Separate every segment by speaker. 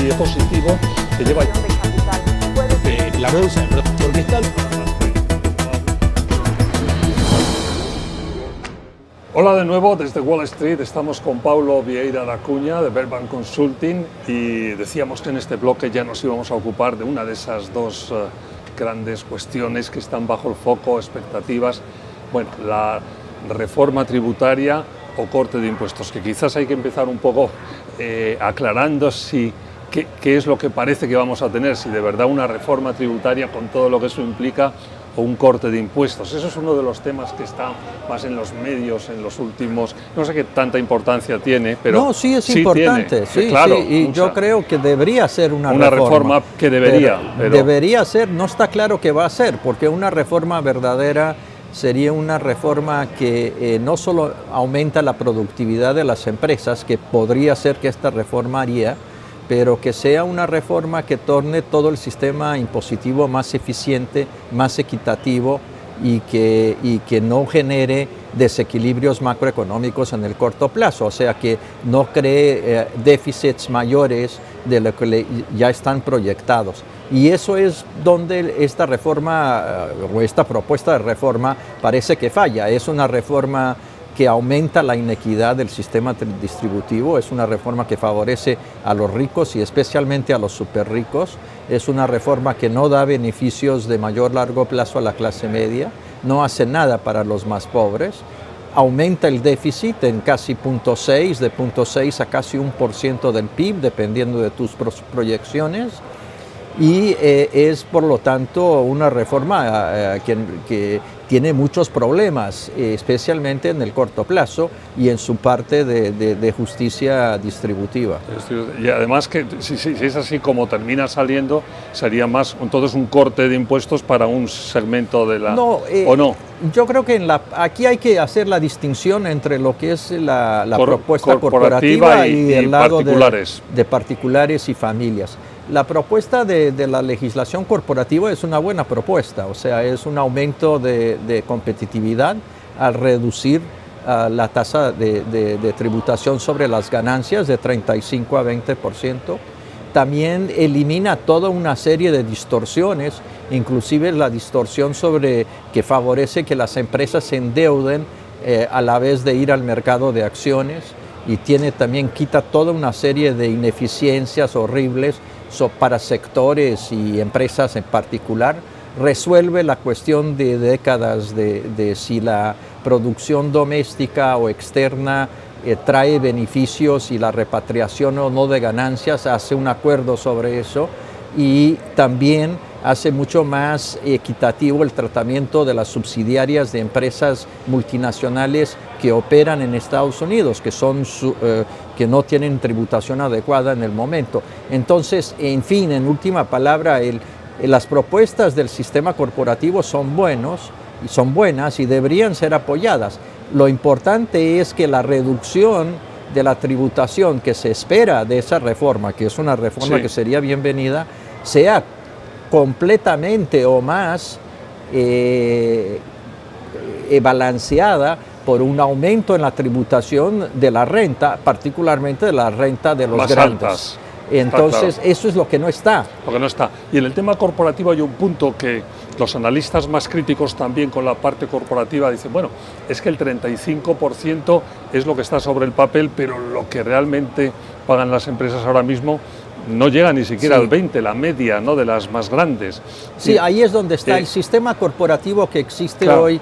Speaker 1: cambio positivo que lleva
Speaker 2: la bolsa, porque está...
Speaker 1: Hola de nuevo desde Wall Street, estamos con Paulo Vieira da Cunha de Verbank Consulting y decíamos que en este bloque ya nos íbamos a ocupar de una de esas dos grandes cuestiones que están bajo el foco, expectativas, bueno, la reforma tributaria o corte de impuestos, que quizás hay que empezar un poco aclarando qué es lo que parece que vamos a tener, si de verdad una reforma tributaria con todo lo que eso implica o un corte de impuestos. Eso es uno de los temas que está más en los medios en los últimos, no sé qué tanta importancia tiene, pero
Speaker 3: no, sí es importante,
Speaker 1: tiene, claro,
Speaker 3: sí, y yo creo que debería ser una
Speaker 1: reforma que debería, pero
Speaker 3: debería ser, no está claro que va a ser, porque una reforma verdadera sería una reforma que no solo aumenta la productividad de las empresas, que podría ser que esta reforma haría, pero que sea una reforma que torne todo el sistema impositivo más eficiente, más equitativo y que no genere desequilibrios macroeconómicos en el corto plazo, o sea, que no cree déficits mayores de lo que ya están proyectados. Y eso es donde esta reforma o esta propuesta de reforma parece que falla. Es una reforma que aumenta la inequidad del sistema distributivo, es una reforma que favorece a los ricos y especialmente a los superricos, es una reforma que no da beneficios de mayor largo plazo a la clase media, no hace nada para los más pobres, aumenta el déficit en casi 0.6, de 0.6 a casi 1% del PIB, dependiendo de tus proyecciones, y es por lo tanto una reforma que tiene muchos problemas, especialmente en el corto plazo y en su parte de justicia distributiva.
Speaker 1: Y además que si es así como termina saliendo, sería más entonces un corte de impuestos para un segmento de la...
Speaker 3: No,
Speaker 1: ¿o no?
Speaker 3: Yo creo que aquí hay que hacer la distinción entre lo que es la propuesta corporativa y el lado de particulares y familias. La propuesta de la legislación corporativa es una buena propuesta, o sea, es un aumento de competitividad al reducir la tasa de tributación sobre las ganancias de 35 a 20%. También elimina toda una serie de distorsiones, inclusive la distorsión que favorece que las empresas se endeuden a la vez de ir al mercado de acciones, y también quita toda una serie de ineficiencias horribles para sectores y empresas en particular, resuelve la cuestión de décadas de si la producción doméstica o externa trae beneficios y la repatriación o no de ganancias, hace un acuerdo sobre eso, y también hace mucho más equitativo el tratamiento de las subsidiarias de empresas multinacionales que operan en Estados Unidos, que no tienen tributación adecuada en el momento. Entonces, en fin, en última palabra, las propuestas del sistema corporativo son buenas y deberían ser apoyadas. Lo importante es que la reducción de la tributación que se espera de esa reforma, que es una reforma que sería bienvenida, sea completamente o más balanceada por un aumento en la tributación de la renta, particularmente de la renta de los
Speaker 1: más
Speaker 3: grandes.
Speaker 1: Altas.
Speaker 3: Entonces, claro, eso es lo que no está.
Speaker 1: Lo que no está. Y en el tema corporativo hay un punto que los analistas más críticos también con la parte corporativa dicen, bueno, es que el 35% es lo que está sobre el papel, pero lo que realmente pagan las empresas ahora mismo no llega ni siquiera al 20%, la media, ¿no?, de las más grandes.
Speaker 3: Sí, ahí es donde está. El sistema corporativo que existe hoy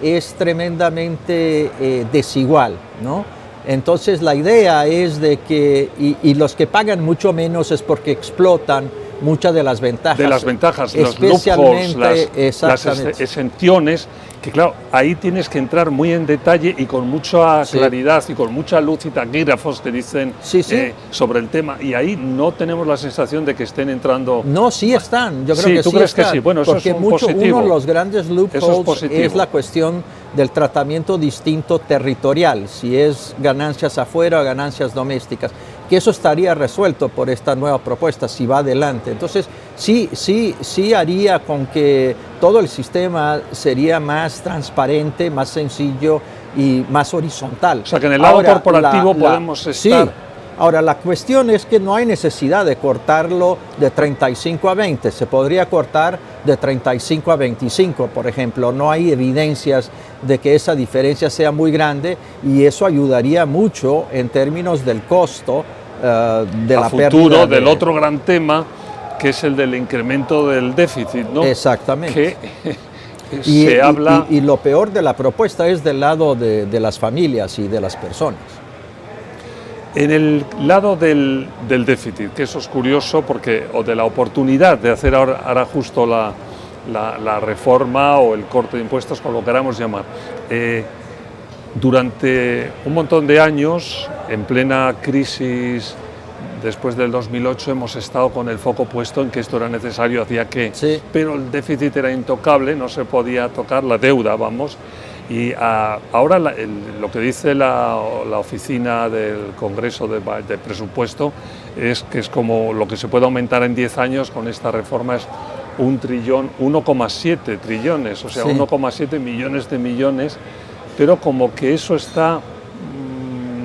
Speaker 3: es tremendamente desigual, ¿no? Entonces la idea es de que, y los que pagan mucho menos es porque explotan muchas de las ventajas.
Speaker 1: De las ventajas,
Speaker 3: especialmente,
Speaker 1: los loopholes, las exenciones, que claro, ahí tienes que entrar muy en detalle y con mucha claridad y con mucha luz y taquígrafos te dicen sobre el tema, y ahí no tenemos la sensación de que estén entrando...
Speaker 3: No, sí están, yo creo que
Speaker 1: ¿tú
Speaker 3: sí
Speaker 1: crees
Speaker 3: están,
Speaker 1: que sí? Bueno, eso
Speaker 3: porque
Speaker 1: es positivo.
Speaker 3: Uno de los grandes loopholes es la cuestión del tratamiento distinto territorial, si es ganancias afuera o ganancias domésticas, que eso estaría resuelto por esta nueva propuesta si va adelante. Entonces, sí haría con que todo el sistema sería más transparente, más sencillo y más horizontal.
Speaker 1: O sea, que en el lado corporativo podemos estar...
Speaker 3: Ahora, la cuestión es que no hay necesidad de cortarlo de 35 a 20, se podría cortar de 35 a 25, por ejemplo. No hay evidencias de que esa diferencia sea muy grande y eso ayudaría mucho en términos del costo de la pérdida.
Speaker 1: Futuro del otro gran tema, que es el del incremento del déficit, ¿no?
Speaker 3: Exactamente.
Speaker 1: Se habla...
Speaker 3: y lo peor de la propuesta es del lado de las familias y de las personas.
Speaker 1: En el lado del déficit, que eso es curioso, o de la oportunidad de hacer ahora justo la reforma o el corte de impuestos, como lo queramos llamar. Durante un montón de años, en plena crisis, después del 2008, hemos estado con el foco puesto en que esto era necesario, hacía que...
Speaker 3: Sí.
Speaker 1: Pero el déficit era intocable, no se podía tocar, la deuda, vamos. Y ahora lo que dice la oficina del Congreso de Presupuesto es que es como lo que se puede aumentar en 10 años con esta reforma es 1,7 trillones, o sea, sí. 1,7 millones de millones, pero como que eso está...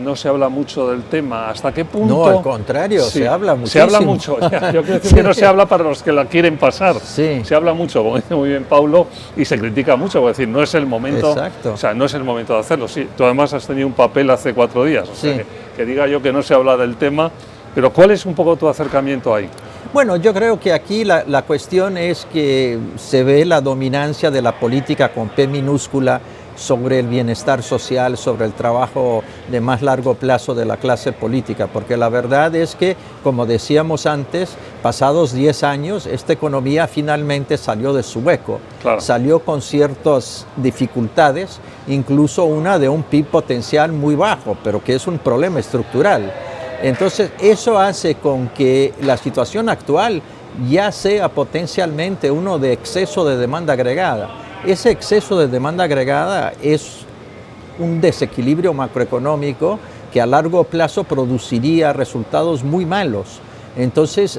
Speaker 1: No se habla mucho del tema. ¿Hasta qué punto?
Speaker 3: No, al contrario, sí, se habla muchísimo.
Speaker 1: Se habla mucho. Yo creo que no se habla para los que la quieren pasar.
Speaker 3: Sí.
Speaker 1: Se habla mucho, como dice muy bien Paulo, y se critica mucho, por decir, no es el momento.
Speaker 3: Exacto.
Speaker 1: O sea, no es el momento de hacerlo. Sí, tú además has tenido un papel hace 4 días, o sea,
Speaker 3: sí.
Speaker 1: que diga yo que no se habla del tema, pero ¿cuál es un poco tu acercamiento ahí?
Speaker 3: Bueno, yo creo que aquí la cuestión es que se ve la dominancia de la política con P minúscula sobre el bienestar social, sobre el trabajo de más largo plazo de la clase política, porque la verdad es que, como decíamos antes, pasados 10 años, esta economía finalmente salió de su hueco,
Speaker 1: claro.
Speaker 3: Salió con ciertas dificultades, incluso una de un PIB potencial muy bajo, pero que es un problema estructural. Entonces, eso hace con que la situación actual ya sea potencialmente uno de exceso de demanda agregada. Ese exceso de demanda agregada es un desequilibrio macroeconómico que a largo plazo produciría resultados muy malos. Entonces,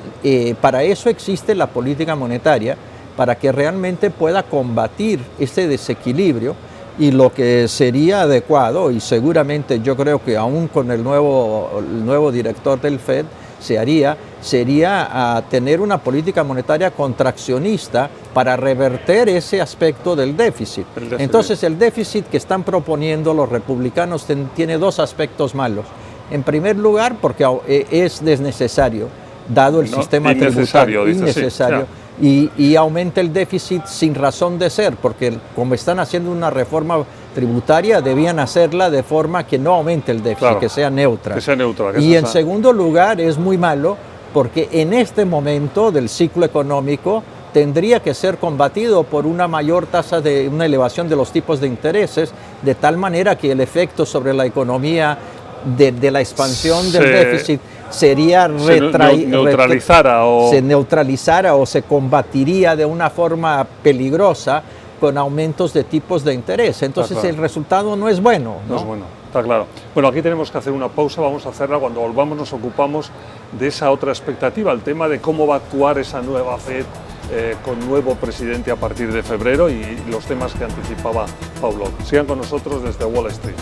Speaker 3: para eso existe la política monetaria, para que realmente pueda combatir ese desequilibrio, y lo que sería adecuado, y seguramente yo creo que aún con el nuevo director del FED sería tener una política monetaria contraccionista para reverter ese aspecto del déficit. Entonces, el déficit que están proponiendo los republicanos tiene 2 aspectos malos. En primer lugar, porque es desnecesario, dado el sistema tributario, innecesario, y aumenta el déficit sin razón de ser, porque como están haciendo una reforma tributaria, debían hacerla de forma que no aumente el déficit, claro, que sea neutra. Y en segundo lugar, es muy malo porque en este momento del ciclo económico tendría que ser combatido por una mayor tasa de una elevación de los tipos de intereses, de tal manera que el efecto sobre la economía de la expansión del déficit sería se neutralizara o se combatiría de una forma peligrosa con aumentos de tipos de interés. Entonces, claro, el resultado no es bueno, ¿no?
Speaker 1: No es bueno, está claro. Bueno, aquí tenemos que hacer una pausa, vamos a hacerla. Cuando volvamos nos ocupamos de esa otra expectativa, el tema de cómo va a actuar esa nueva FED con nuevo presidente a partir de febrero y los temas que anticipaba Paulo. Sigan con nosotros desde Wall Street.